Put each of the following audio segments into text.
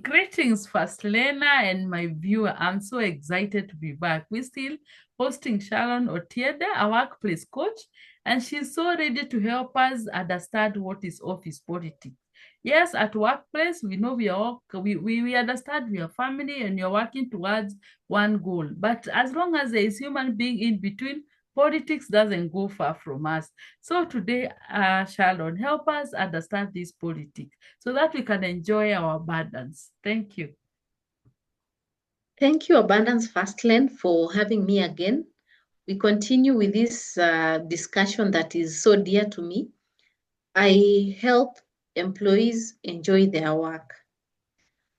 Greetings, First Lena and my viewer. I'm so excited to be back. We're still hosting Sharon Otiende, a workplace coach, and she's so ready to help us understand what is office politics. Yes, at workplace, we know we understand we are family and you're working towards one goal. But as long as there is human being in between, politics doesn't go far from us. So today, Sharon, help us understand this politics so that we can enjoy our abundance. Thank you. Thank you, Abundance Fastland, for having me again. We continue with this discussion that is so dear to me. I help employees enjoy their work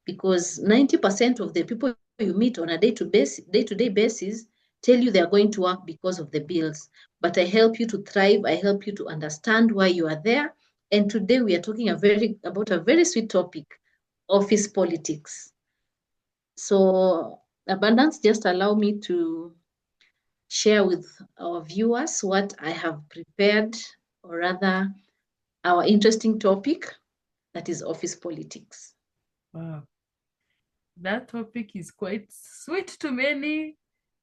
because 90% of the people you meet on a day-to-day basis tell you they're going to work because of the bills. But I help you to thrive. I help you to understand why you are there. And today we are talking about a very sweet topic, office politics. So Abundance, just allow me to share with our viewers what I have prepared, or rather our interesting topic, that is office politics. Wow. That topic is quite sweet to many,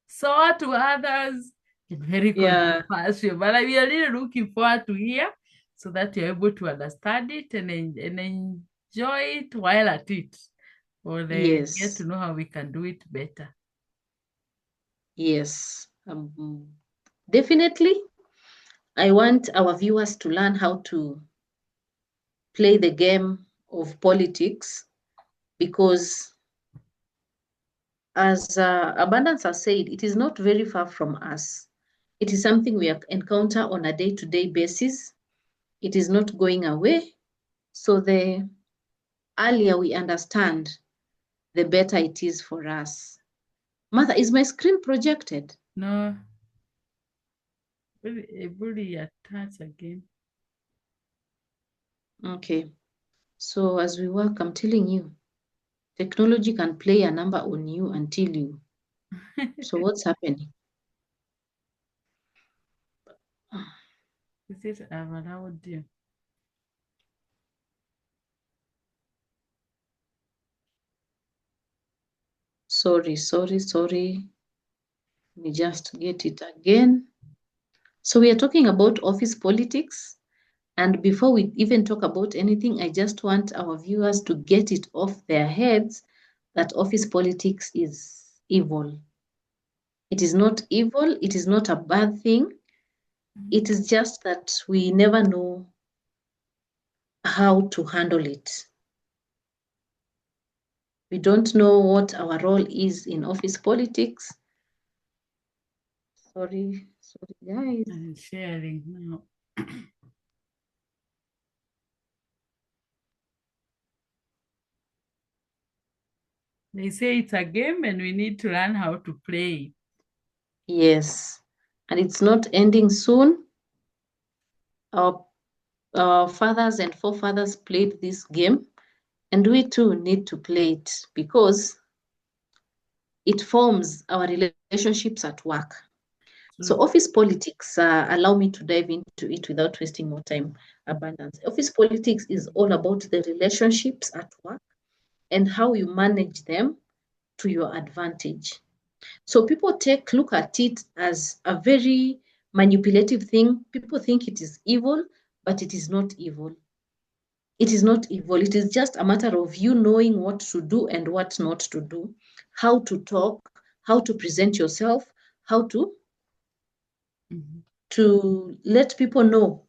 sour to others, and very Yeah. controversial. But we are really looking forward to hear so that you're able to understand it and enjoy it while at it. Or get to Yes. know how we can do it better. Yes. Definitely, I want our viewers to learn how to play the game of politics because, as Abundance has said, it is not very far from us. It is something we encounter on a day-to-day basis. It is not going away. So the earlier we understand, the better it is for us. Martha, is my screen projected? No, really attach again. Okay. So as we work, I'm telling you, technology can play a number on you until you. So what's happening? Is it allowed you? Sorry. Let me just get it again. So we are talking about office politics. And before we even talk about anything, I just want our viewers to get it off their heads that office politics is evil. It is not evil. It is not a bad thing. It is just that we never know how to handle it. We don't know what our role is in office politics. Sorry, guys. I'm sharing now. They say it's a game and we need to learn how to play it. Yes, and it's not ending soon. Our fathers and forefathers played this game, and we too need to play it because it forms our relationships at work. So office politics, allow me to dive into it without wasting more time. Abundance. Office politics is all about the relationships at work and how you manage them to your advantage. So people look at it as a very manipulative thing. People think it is evil, but it is not evil. It is not evil. It is just a matter of you knowing what to do and what not to do, how to talk, how to present yourself, how to let people know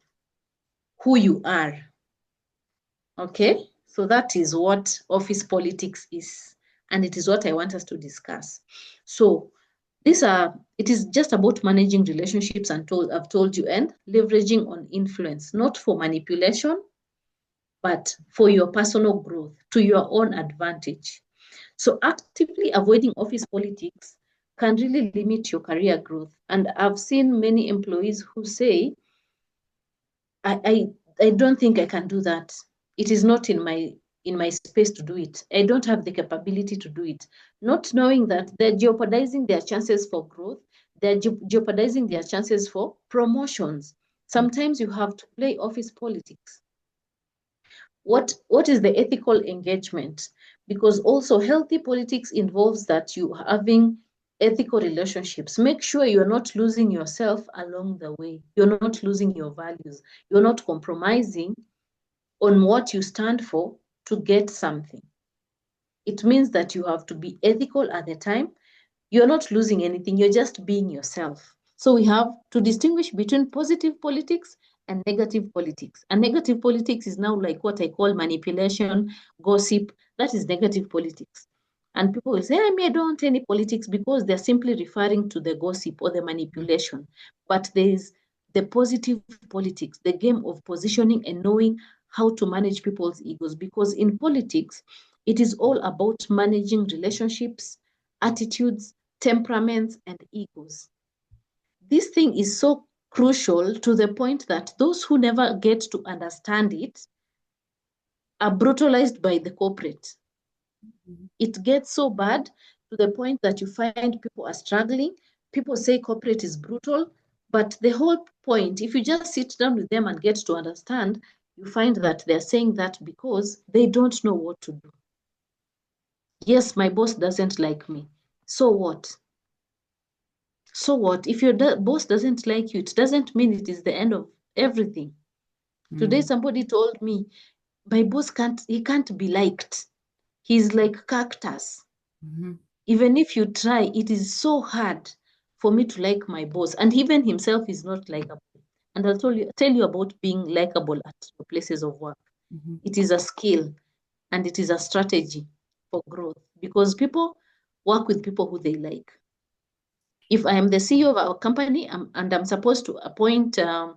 who you are. Okay? So that is what office politics is. And it is what I want us to discuss. So it is just about managing relationships, and I've told you, and leveraging on influence, not for manipulation, but for your personal growth, to your own advantage. So actively avoiding office politics can really limit your career growth. And I've seen many employees who say, I don't think I can do that. It is not in my space to do it. I don't have the capability to do it. Not knowing that they're jeopardizing their chances for growth, they're jeopardizing their chances for promotions. Sometimes you have to play office politics. What is the ethical engagement? Because also healthy politics involves that you having ethical relationships. Make sure you're not losing yourself along the way. You're not losing your values. You're not compromising on what you stand for to get something. It means that you have to be ethical at the time. You're not losing anything, you're just being yourself. So we have to distinguish between positive politics and negative politics. And negative politics is now like what I call manipulation, gossip. That is negative politics. And people will say, I mean, I don't want any politics because they're simply referring to the gossip or the manipulation. But there is the positive politics, the game of positioning and knowing how to manage people's egos. Because in politics, it is all about managing relationships, attitudes, temperaments, and egos. This thing is so crucial to the point that those who never get to understand it are brutalized by the corporate. It gets so bad to the point that you find people are struggling. People say corporate is brutal, but the whole point, if you just sit down with them and get to understand, you find that they're saying that because they don't know what to do. Yes, my boss doesn't like me. So what? So what? If your boss doesn't like you, it doesn't mean it is the end of everything. Today, somebody told me, my boss he can't be liked. He's like cactus. Even if you try, it is so hard for me to like my boss. And even himself is not likable. And I'll tell you about being likable at places of work. It is a skill and it is a strategy for growth because people work with people who they like. If I am the CEO of our company and I'm supposed to appoint a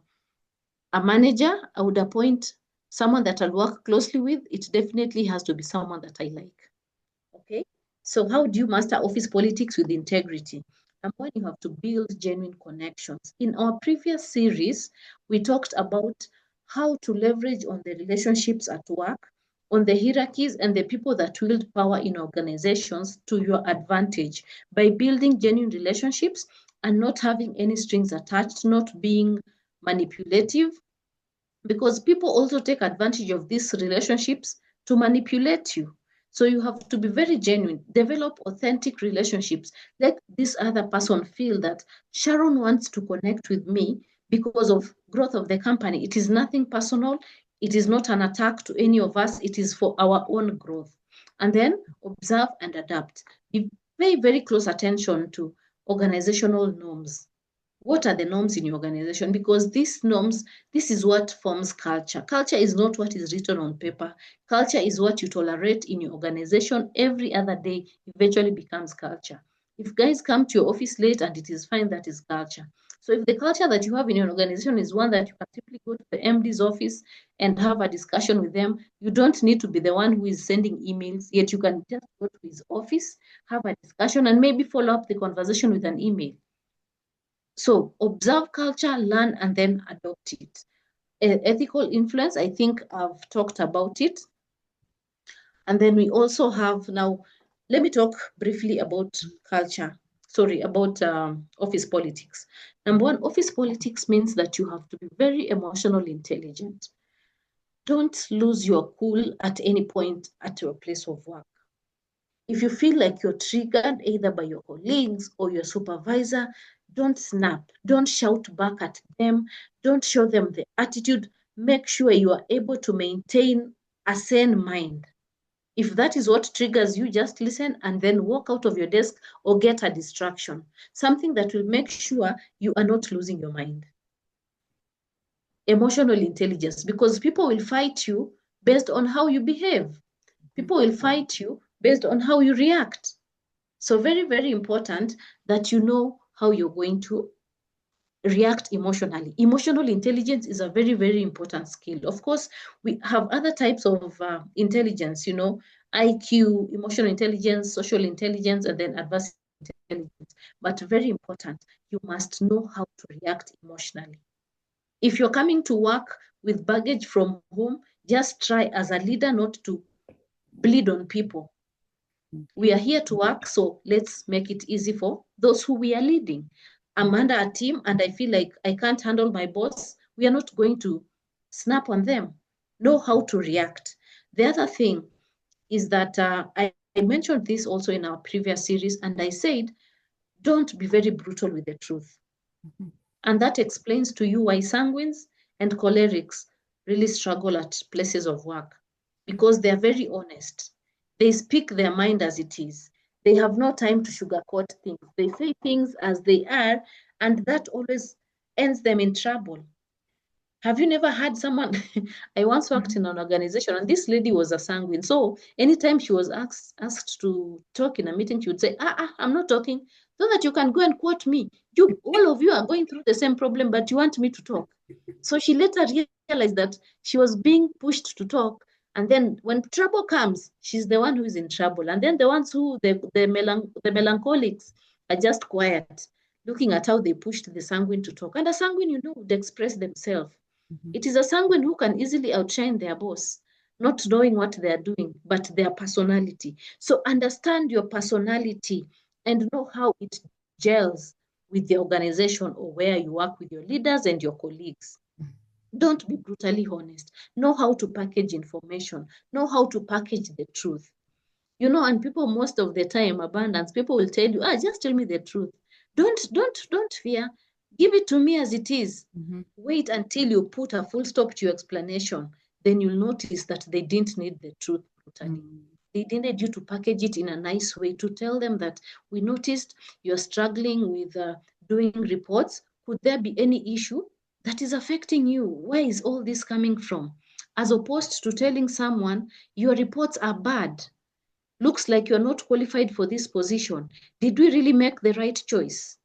manager, I would appoint someone that I'll work closely with. It definitely has to be someone that I like. Okay. So how do you master office politics with integrity? And when you have to build genuine connections. In our previous series, we talked about how to leverage on the relationships at work, on the hierarchies and the people that wield power in organizations to your advantage by building genuine relationships and not having any strings attached, not being manipulative, because people also take advantage of these relationships to manipulate you. So you have to be very genuine, develop authentic relationships. Let this other person feel that Sharon wants to connect with me because of growth of the company. It is nothing personal. It is not an attack to any of us. It is for our own growth. And then observe and adapt. Pay very close attention to organizational norms. What are the norms in your organization? Because these norms, this is what forms culture. Culture is not what is written on paper. Culture is what you tolerate in your organization every other day, eventually becomes culture. If guys come to your office late and it is fine, that is culture. So if the culture that you have in your organization is one that you can simply go to the MD's office and have a discussion with them, you don't need to be the one who is sending emails, yet you can just go to his office, have a discussion, and maybe follow up the conversation with an email. So observe culture, learn, and then adopt it. Ethical influence, I think I've talked about it. And then we also have now, let me talk briefly about about office politics. Number one, office politics means that you have to be very emotionally intelligent. Don't lose your cool at any point at your place of work. If you feel like you're triggered either by your colleagues or your supervisor, don't snap. Don't shout back at them. Don't show them the attitude. Make sure you are able to maintain a sane mind. If that is what triggers you, just listen and then walk out of your desk or get a distraction. Something that will make sure you are not losing your mind. Emotional intelligence, because people will fight you based on how you behave. People will fight you based on how you react. So very, very important that you know how you're going to react emotionally. Emotional intelligence is a very, very important skill. Of course, we have other types of intelligence, IQ, emotional intelligence, social intelligence, and then adversity intelligence. But very important, you must know how to react emotionally. If you're coming to work with baggage from home, just try as a leader not to bleed on people. We are here to work, so let's make it easy for those who we are leading. I'm under a team and I feel like I can't handle my boss. We are not going to snap on them. Know how to react. The other thing is that I mentioned this also in our previous series, and I said, don't be very brutal with the truth. Mhm. And that explains to you why sanguines and cholerics really struggle at places of work, because they're very honest. They speak their mind as it is. They have no time to sugarcoat things. They say things as they are, and that always ends them in trouble. Have you never had someone? I once worked Mhm. in an organization, and this lady was a sanguine. So anytime she was asked to talk in a meeting, she would say, I'm not talking, so that you can go and quote me. You, all of you are going through the same problem, but you want me to talk. So she later realized that she was being pushed to talk. And then when trouble comes, she's the one who is in trouble. And then the ones who, the melancholics, are just quiet, looking at how they pushed the sanguine to talk. And the sanguine, would express themselves. Mhm. It is a sanguine who can easily outshine their boss, not knowing what they are doing, but their personality. So understand your personality and know how it gels with the organization or where you work with your leaders and your colleagues. Don't be brutally honest. Know how to package information. Know how to package the truth. And people most of the time, abundance, people will tell you, just tell me the truth. Don't fear. Give it to me as it is. Mhm. Wait until you put a full stop to your explanation. Then you'll notice that they didn't need the truth brutally. Mhm. They needed you to package it in a nice way to tell them that we noticed you're struggling with doing reports. Could there be any issue that is affecting you? Where is all this coming from? As opposed to telling someone your reports are bad, looks like you're not qualified for this position. Did we really make the right choice?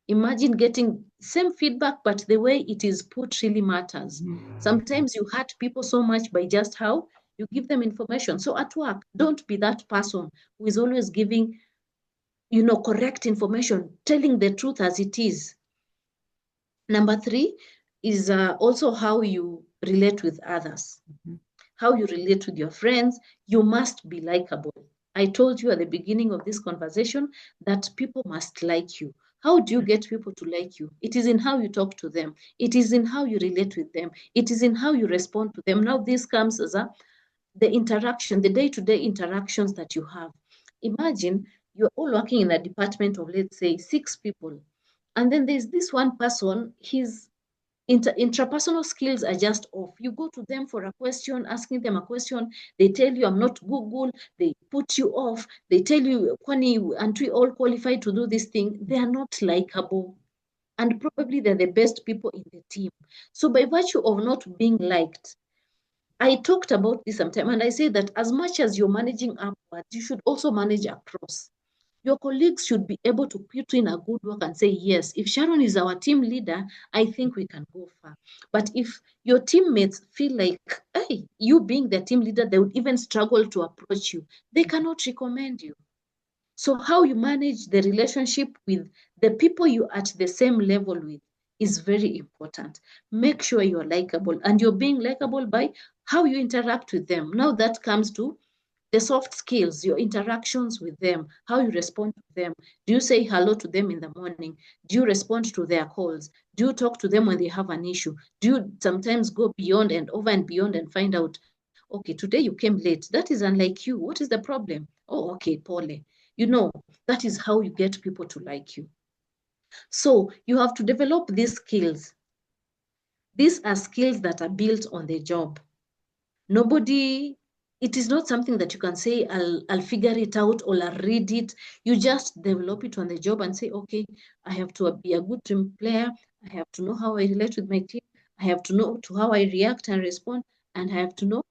Imagine getting same feedback, but the way it is put really matters. Mhm. Sometimes you hurt people so much by just how you give them information. So at work, don't be that person who is always giving, correct information, telling the truth as it is. Number three is also how you relate with others, Mhm. how you relate with your friends. You must be likable. I told you at the beginning of this conversation that people must like you. How do you get people to like you? It is in how you talk to them. It is in how you relate with them. It is in how you respond to them. Now, this comes as the interaction, the day-to-day interactions that you have. Imagine you're all working in a department of, let's say, 6 people. And then there's this one person, his intrapersonal skills are just off. You go to them for a question, asking them a question, they tell you, I'm not Google, they put you off, they tell you, Kwani, aren't we all qualified to do this thing? They are not likable. And probably they're the best people in the team. So by virtue of not being liked, I talked about this sometime, and I say that as much as you're managing upwards, you should also manage across. Your colleagues should be able to put in a good work and say, yes, if Sharon is our team leader, I think we can go far. But if your teammates feel like, hey, you being the team leader, they would even struggle to approach you, they cannot recommend you. So how you manage the relationship with the people you are at the same level with is very important. Make sure you're likable, and you're being likable by how you interact with them. Now that comes to the soft skills, your interactions with them, how you respond to them. Do you say hello to them in the morning? Do you respond to their calls? Do you talk to them when they have an issue? Do you sometimes go beyond and over and beyond and find out, okay, today you came late. That is unlike you. What is the problem? Oh, okay, Paul. That is how you get people to like you. So you have to develop these skills. These are skills that are built on the job. Nobody, it is not something that you can say, I'll figure it out or I'll read it. You just develop it on the job and say, okay, I have to be a good team player. I have to know how I relate with my team. I have to know to how I react and respond. And I have to know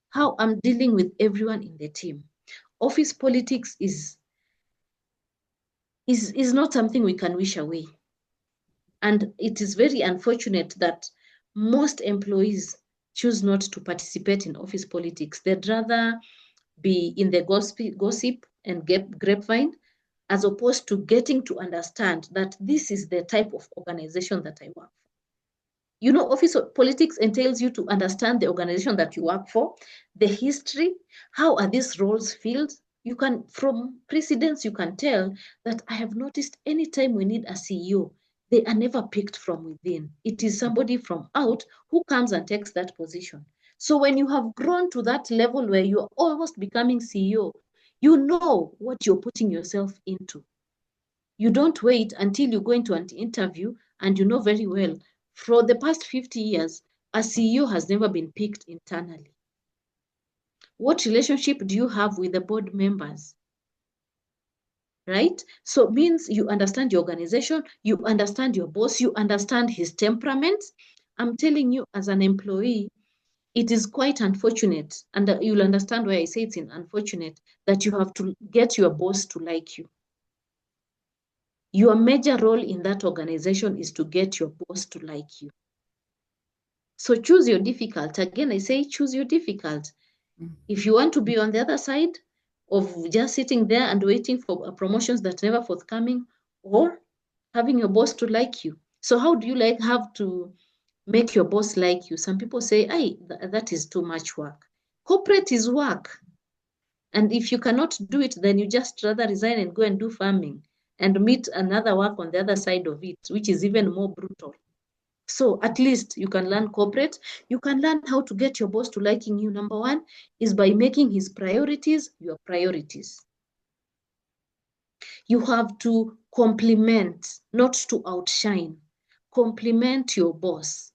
how I'm dealing with everyone in the team. Office politics is not something we can wish away. And it is very unfortunate that most employees choose not to participate in office politics. They'd rather be in the gossip and grapevine, as opposed to getting to understand that this is the type of organization that I work for. Office politics entails you to understand the organization that you work for, the history, how are these roles filled. You can, from precedents, you can tell that I have noticed anytime we need a CEO, they are never picked from within. It is somebody from out who comes and takes that position. So when you have grown to that level where you're almost becoming CEO, you know what you're putting yourself into. You don't wait until you go into an interview and you know very well, for the past 50 years, a CEO has never been picked internally. What relationship do you have with the board members? Right? So it means you understand your organization, you understand your boss, you understand his temperament. I'm telling you, as an employee, it is quite unfortunate, and you'll understand why I say it's unfortunate, that you have to get your boss to like you. Your major role in that organization is to get your boss to like you. So choose your difficult. Again, I say choose your difficult. If you want to be on the other side of just sitting there and waiting for promotions that never forthcoming, or having your boss to like you. So how do you have to make your boss like you? Some people say, hey, that is too much work. Corporate is work. And if you cannot do it, then you just rather resign and go and do farming and meet another work on the other side of it, which is even more brutal. So at least you can learn corporate. You can learn how to get your boss to liking you. Number one is by making his priorities your priorities. You have to complement, not to outshine. Complement your boss.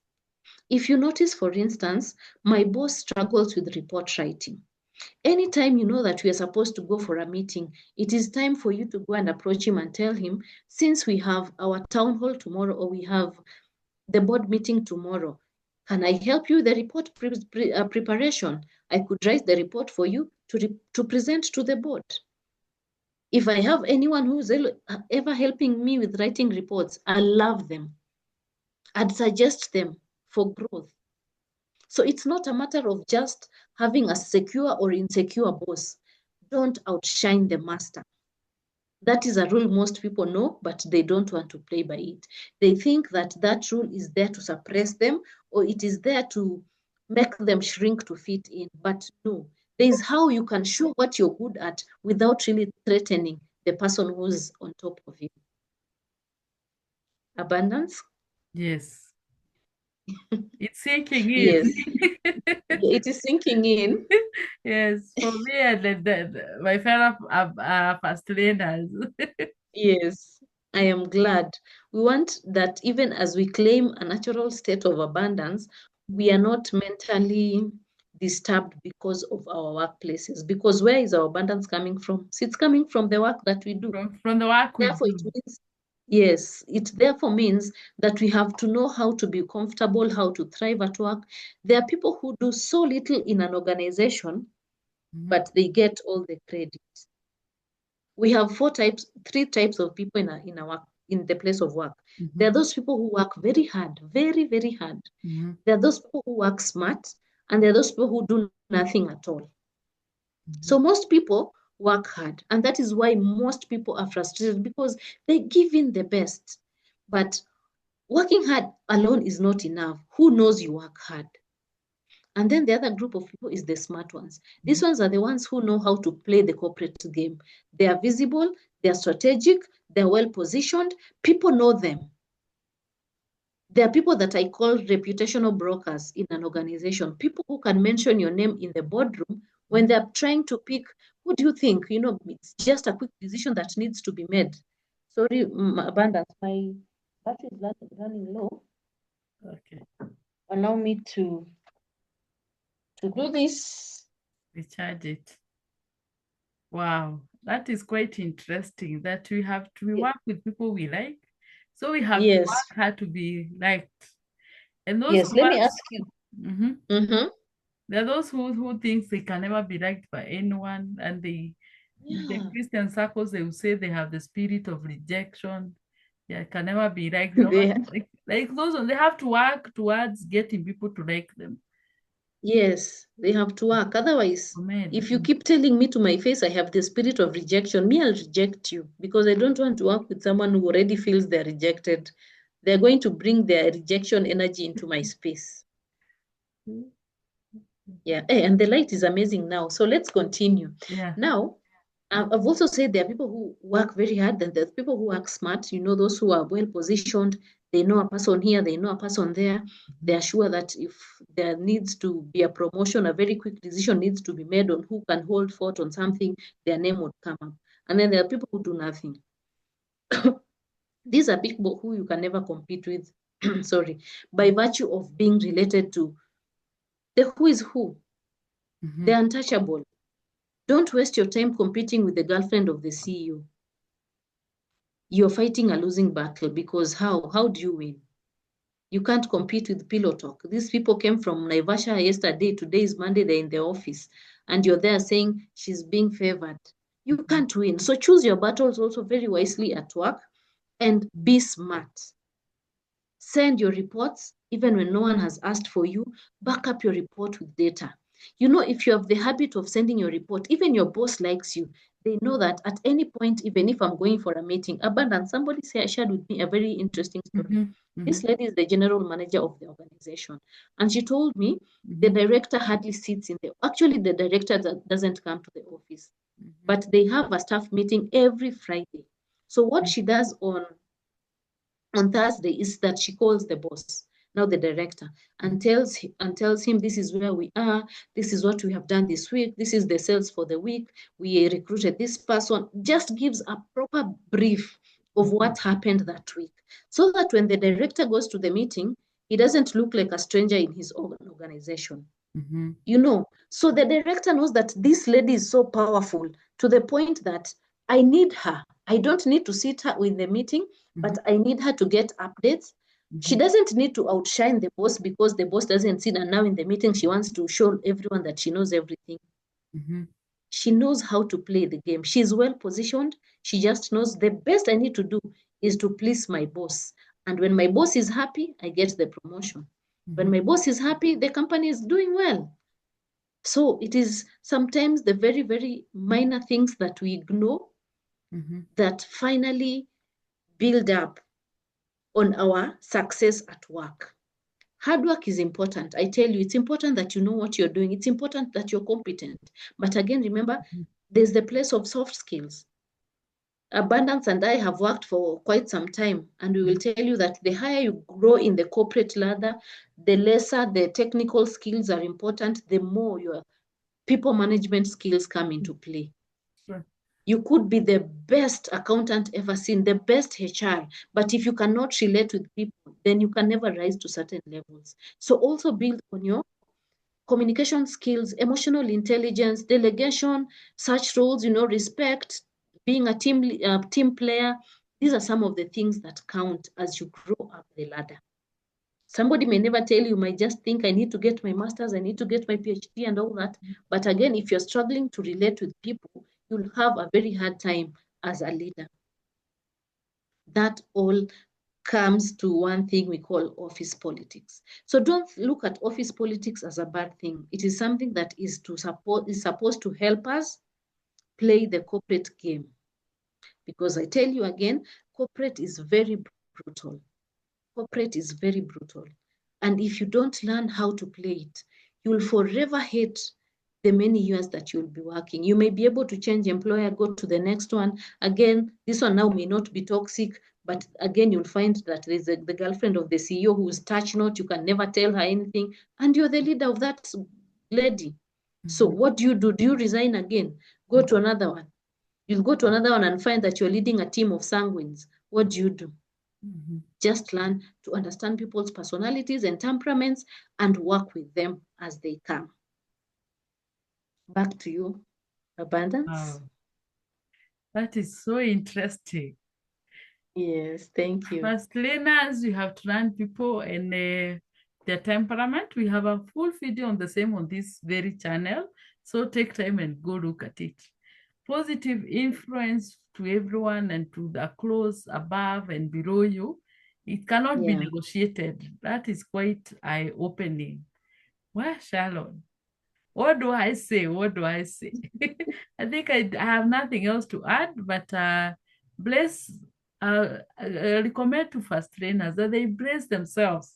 If you notice, for instance, my boss struggles with report writing. Anytime you know that we are supposed to go for a meeting, it is time for you to go and approach him and tell him, since we have our town hall tomorrow, or we have the board meeting tomorrow, can I help you with the report preparation? I could write the report for you to present to the board. If I have anyone who's ever helping me with writing reports, I love them. I'd suggest them for growth. So it's not a matter of just having a secure or insecure boss. Don't outshine the master. That is a rule most people know, but they don't want to play by it. They think that that rule is there to suppress them, or it is there to make them shrink to fit in. But no, there is how you can show what you're good at without really threatening the person who's on top of you. Abundance? Yes. It's sinking in. Yes, it is sinking in. Yes, for me and my fellow first learners. Yes, I am glad. We want that even as we claim a natural state of abundance, we are not mentally disturbed because of our workplaces. Because where is our abundance coming from? So it's coming from the work that we do. From the work we Therefore, it do. means, yes, it therefore means that we have to know how to be comfortable, how to thrive at work. There are people who do so little in an organization, but they get all the credit. We have three types of people in the place of work. There are those people who work very hard, very, very hard. There are those people who work smart, and there are those people who do nothing at all. So most people work hard, and that is why most people are frustrated, because they give in the best. But working hard alone is not enough. Who knows you work hard? And then the other group of people is the smart ones. These ones are the ones who know how to play the corporate game. They are visible, they are strategic, they're well positioned. People know them. There are people that I call reputational brokers in an organization, people who can mention your name in the boardroom when they're trying to pick, who do you think? It's just a quick decision that needs to be made. Sorry, Abundance, my battery is running low. Okay. Allow me to do this. Recharge it. Wow, that is quite interesting that we have to work with people we like. So we have to Yes, work hard to be liked. And those yes. of Let me us, ask you. mhm, Mm-hmm. there are those who thinks they can never be liked by anyone, and they in the Yeah. Christian circles they will say they have the spirit of rejection. Yeah, can never be liked. No They, one like those ones, they have to work towards getting people to like them. yes, they have to work. Otherwise, Amen. if you keep telling me to my face I have the spirit of rejection, me, I'll reject you, because I don't want to work with someone who already feels they're rejected. They're going to bring their rejection energy into my space. Yeah, and the light is amazing now. So let's continue. Yeah. Now, I've also said there are people who work very hard, and there's people who work smart, those who are well positioned. They know a person here, they know a person there. They are sure that if there needs to be a promotion, a very quick decision needs to be made on who can hold fort on something, their name would come up. And then there are people who do nothing. These are people who you can never compete with, sorry, by virtue of being related to the who is who. They're untouchable. Don't waste your time competing with the girlfriend of the CEO. You're fighting a losing battle because how do you win? You can't compete with pillow talk. These people came from Naivasha yesterday. Today is Monday. They're in the office. And you're there saying she's being favored. You can't win. So choose your battles also very wisely at work and be smart. Send your reports even when no one has asked for you. Back up your report with data. You know, if you have the habit of sending your report, even your boss likes you. They know that at any point, even if I'm going for a meeting, abundance, somebody shared with me a very interesting story. This lady is the general manager of the organization. And she told me the director hardly sits in actually the director doesn't come to the office, but they have a staff meeting every Friday. So what she does on Thursday is that she calls the boss, now the director, and tells him this is where we are, this is what we have done this week, this is the sales for the week, we recruited this person, just gives a proper brief of what happened that week. So that when the director goes to the meeting, he doesn't look like a stranger in his organization. You know, so the director knows that this lady is so powerful to the point that I need her. I don't need to sit her in the meeting, but I need her to get updates. She doesn't need to outshine the boss because the boss doesn't sit, and now in the meeting she wants to show everyone that she knows everything. She knows how to play the game. She's well positioned. She just knows the best I need to do is to please my boss. And when my boss is happy, I get the promotion. When my boss is happy, the company is doing well. So it is sometimes the very, very minor things that we ignore that finally build up on our success at work. Hard work is important. I tell you, it's important that you know what you're doing. It's important that you're competent. But again, remember, there's the place of soft skills. Abundance and I have worked for quite some time, and we will tell you that the higher you grow in the corporate ladder, the lesser the technical skills are important, the more your people management skills come into play. Sure. You could be the best accountant ever seen, the best HR, but if you cannot relate with people, then you can never rise to certain levels. So also build on your communication skills, emotional intelligence, delegation, such roles, respect, being a team player. These are some of the things that count as you grow up the ladder. Somebody may never tell you, might just think I need to get my master's, I need to get my PhD and all that. But again, if you're struggling to relate with people, you'll have a very hard time as a leader. That all comes to one thing we call office politics. So don't look at office politics as a bad thing. It is something that is supposed to help us play the corporate game. Because I tell you again, corporate is very brutal. Corporate is very brutal. And if you don't learn how to play it, you'll forever hate the many years that you'll be working. You may be able to change employer, go to the next one. Again, this one now may not be toxic, but again, you'll find that there's the girlfriend of the CEO who's touch not, you can never tell her anything, and you're the leader of that lady. So what do? Do you resign again? Go to another one. You'll go to another one and find that you're leading a team of sanguines. What do? Just learn to understand people's personalities and temperaments and work with them as they come. Back to you, Abundance. Wow. That is so interesting. Yes, thank you. First learners, you have to learn people and their temperament. We have a full video on the same on this very channel. So take time and go look at it. Positive influence to everyone and to the close above and below you. It cannot be negotiated. That is quite eye-opening. Well, Sharon, what do I say? What do I say? I think I have nothing else to add, but bless, recommend to first trainers that they brace themselves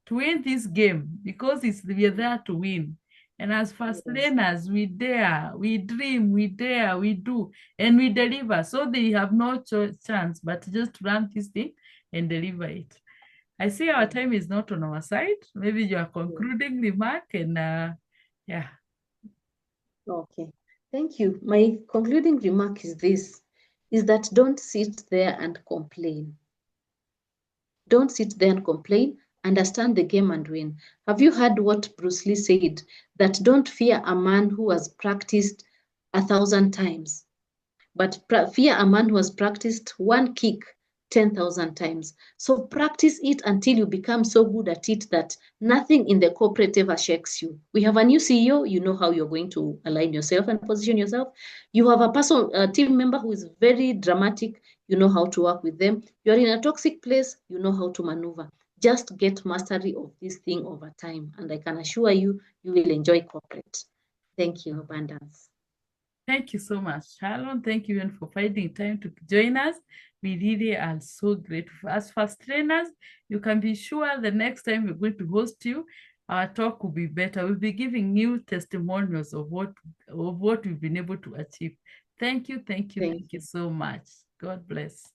to win this game because we are there to win. And as first trainers, we dare, we dream, we dare, we do, and we deliver. So they have no chance but just run this thing and deliver it. I see our time is not on our side. Maybe you are Yeah. concluding remark and yeah. Okay, thank you. My concluding remark is this, is that don't sit there and complain. Don't sit there and complain. Understand the game and win. Have you heard what Bruce Lee said? That don't fear a man who has practiced 1,000 times, but fear a man who has practiced one kick 10,000 times. So practice it until you become so good at it that nothing in the corporate ever shakes you. We have a new CEO, you know how you're going to align yourself and position yourself. You have a team member who is very dramatic, you know how to work with them. You're in a toxic place, you know how to maneuver. Just get mastery of this thing over time. And I can assure you, you will enjoy corporate. Thank you, Abundance. Thank you so much, Sharon. Thank you for finding time to join us. We really are so grateful. As fast trainers, you can be sure the next time we're going to host you, our talk will be better. We'll be giving you testimonials of what we've been able to achieve. Thank you, thank you, Thank thank you you. so much. God bless.